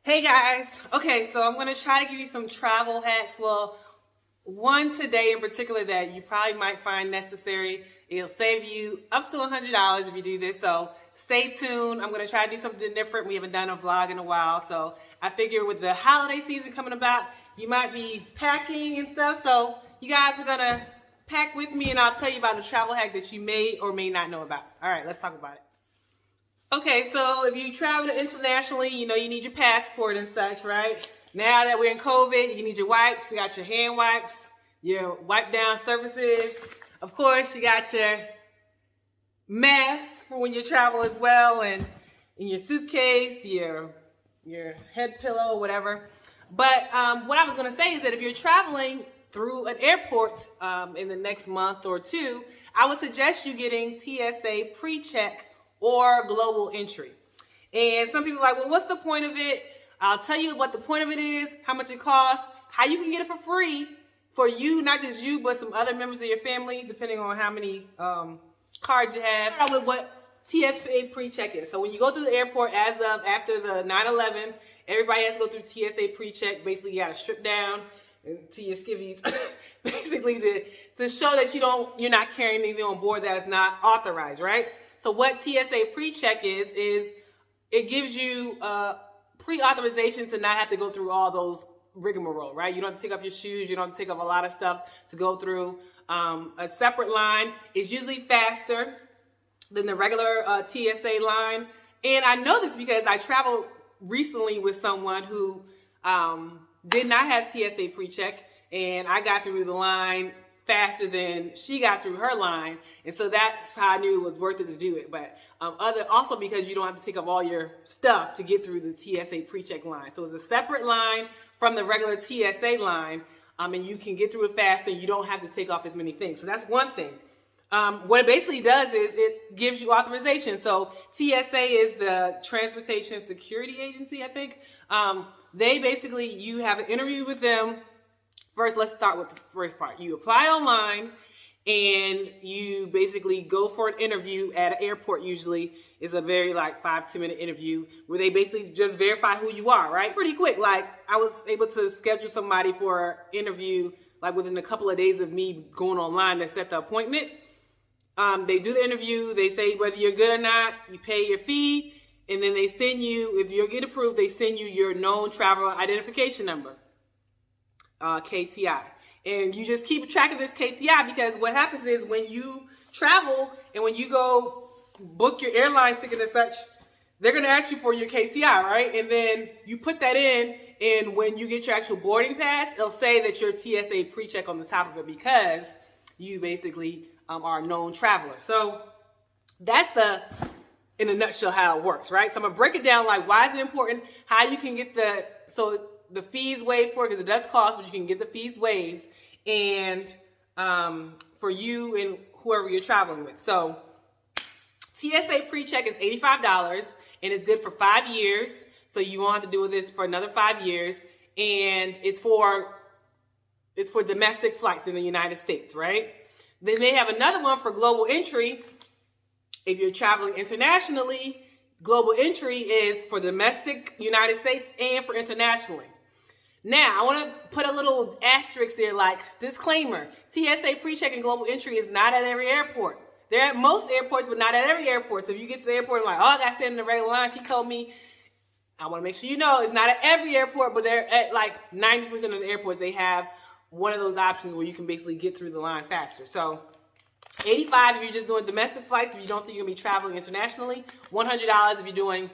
Hey guys, okay, so I'm going to try to give you some travel hacks. Well, one today in particular that you probably might find necessary. It'll save you up to $100 if you do this, so stay tuned. I'm going to try to do something different. We haven't done a vlog in a while, so I figure with the holiday season coming about, you might be packing and stuff, so you guys are going to pack with me and I'll tell you about a travel hack that you may or may not know about. All right, let's talk about it. Okay, so if you travel internationally, you know you need your passport and such, right? Now that we're in COVID, you need your wipes. You got your hand wipes, your wipe down surfaces. Of course, you got your mask for when you travel as well, and in your suitcase, your head pillow, whatever. But what I was going to say is that if you're traveling through an airport in the next month or two, I would suggest you getting TSA Precheck or global entry. And some people are like, well, what's the point of it? I'll tell you what the point of it is, how much it costs, how you can get it for free for you, not just you, but some other members of your family, depending on how many cards you have. Start with what TSA Precheck is. So when you go through the airport after the 9/11, everybody has to go through TSA Precheck. Basically, you got to strip down to your skivvies, basically to show that you're not carrying anything on board that is not authorized, right? So what TSA Precheck is it gives you pre-authorization to not have to go through all those rigmarole, right? You don't have to take off your shoes. You don't have to take off a lot of stuff to go through. A separate line is usually faster than the regular TSA line. And I know this because I traveled recently with someone who did not have TSA Precheck, and I got through the line faster than she got through her line, and so that's how I knew it was worth it to do it. But also because you don't have to take off all your stuff to get through the TSA Precheck line. So it's a separate line from the regular TSA line, and you can get through it faster. You don't have to take off as many things. So that's one thing. What it basically does is it gives you authorization. So TSA is the Transportation Security Agency, I think. They basically, you have an interview with them. First, let's start with the first part. You apply online and you basically go for an interview at an airport. Usually is a very 5-10 minute interview where they basically just verify who you are, right? Pretty quick. Like I was able to schedule somebody for an interview within a couple of days of me going online to set the appointment. They do the interview. They say whether you're good or not. You pay your fee, and then they send you, if you get approved, they send you your known traveler identification number. KTI, and you just keep track of this KTI, because what happens is when you travel and when you go book your airline ticket and such, they're going to ask you for your KTI, right? And then you put that in, and when you get your actual boarding pass, it'll say that you're TSA Precheck on the top of it, because you basically are a known traveler. So that's in a nutshell how it works, right? So I'm gonna break it down, why is it important, how you can get the fees waived for it, because it does cost, but you can get the fees waived, and for you and whoever you're traveling with. So TSA Precheck is $85, and it's good for 5 years. So you won't have to do this for another 5 years, and it's for domestic flights in the United States, right? Then they have another one for global entry. If you're traveling internationally, global entry is for domestic United States and for internationally. Now, I want to put a little asterisk there, disclaimer. TSA Precheck and global entry is not at every airport. They're at most airports, but not at every airport. So if you get to the airport and I got to stand in the regular line, she told me, I want to make sure you know it's not at every airport, but they're at 90% of the airports. They have one of those options where you can basically get through the line faster. So $85 if you're just doing domestic flights, if you don't think you're going to be traveling internationally. $100 if you're doing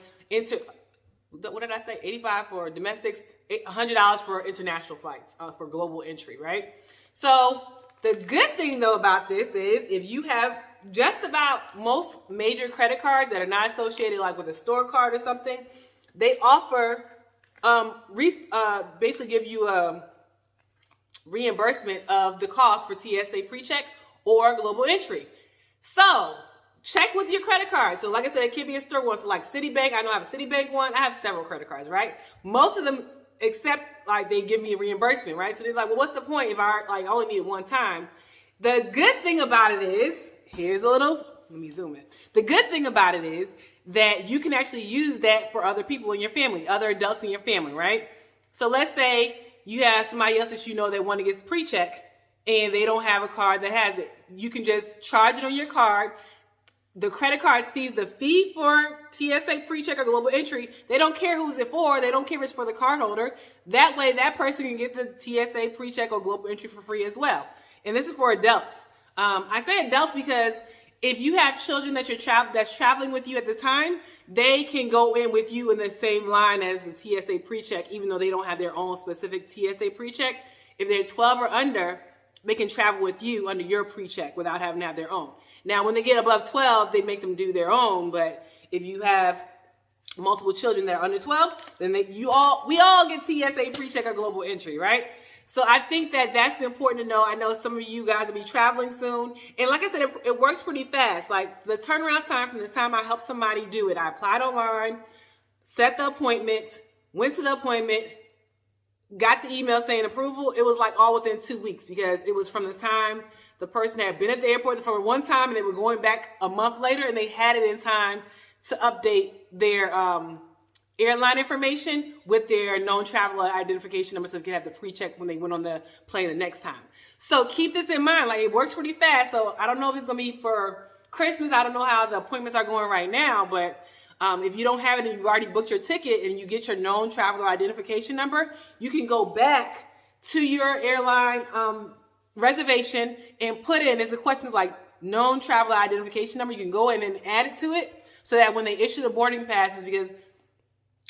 what did I say? $85 for domestics, $100 for international flights, for global entry, right? So the good thing though about this is if you have just about most major credit cards that are not associated with a store card or something, they offer basically give you a reimbursement of the cost for TSA Precheck or global entry. So check with your credit card. So like I said, it could be a store one. So Citibank, I know I have a Citibank one. I have several credit cards, right? Most of them accept, they give me a reimbursement, right? So they're like, well, what's the point if I only need it one time? The good thing about it is, let me zoom in. The good thing about it is that you can actually use that for other people in your family, other adults in your family, right? So let's say you have somebody else that you know that want to get Precheck and they don't have a card that has it. You can just charge it on your card. The credit card sees the fee for TSA Precheck or Global Entry. They don't care who's it for. They don't care if it's for the cardholder. That way, that person can get the TSA Precheck or Global Entry for free as well. And this is for adults. I say adults because if you have children that that's traveling with you at the time, they can go in with you in the same line as the TSA Precheck, even though they don't have their own specific TSA Precheck. If they're 12 or under, they can travel with you under your Precheck without having to have their own. Now, when they get above 12, they make them do their own. But if you have multiple children that are under 12, then we all get TSA Precheck or Global Entry, right? So I think that that's important to know. I know some of you guys will be traveling soon. And like I said, it works pretty fast. Like the turnaround time from the time I help somebody do it, I applied online, set the appointment, went to the appointment, got the email saying approval. It was like all within 2 weeks because it was from the time the person had been at the airport for one time and they were going back a month later and they had it in time to update their airline information with their known traveler identification number so they could have the Precheck when they went on the plane the next time. So keep this in mind. Like, it works pretty fast. So I don't know if it's going to be for Christmas. I don't know how the appointments are going right now, but if you don't have it and you've already booked your ticket and you get your known traveler identification number, you can go back to your airline reservation and put in, there's a question like known traveler identification number. You can go in and add it to it so that when they issue the boarding passes, because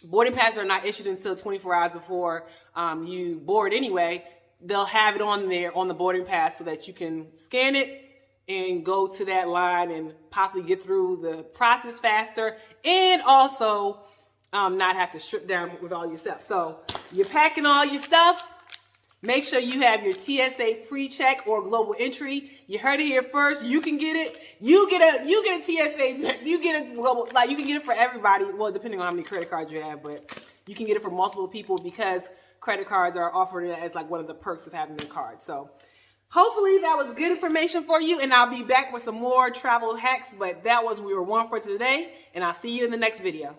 boarding passes are not issued until 24 hours before you board anyway, they'll have it on there on the boarding pass so that you can scan it and go to that line and possibly get through the process faster and also not have to strip down with all your stuff. So you're packing all your stuff. Make sure you have your TSA Precheck or Global Entry. You heard it here first. You can get it. You get a TSA. You get a global. Like, you can get it for everybody. Well, depending on how many credit cards you have, but you can get it for multiple people because credit cards are offered as like one of the perks of having the card. So hopefully that was good information for you, and I'll be back with some more travel hacks. But that was we were one for today, and I'll see you in the next video.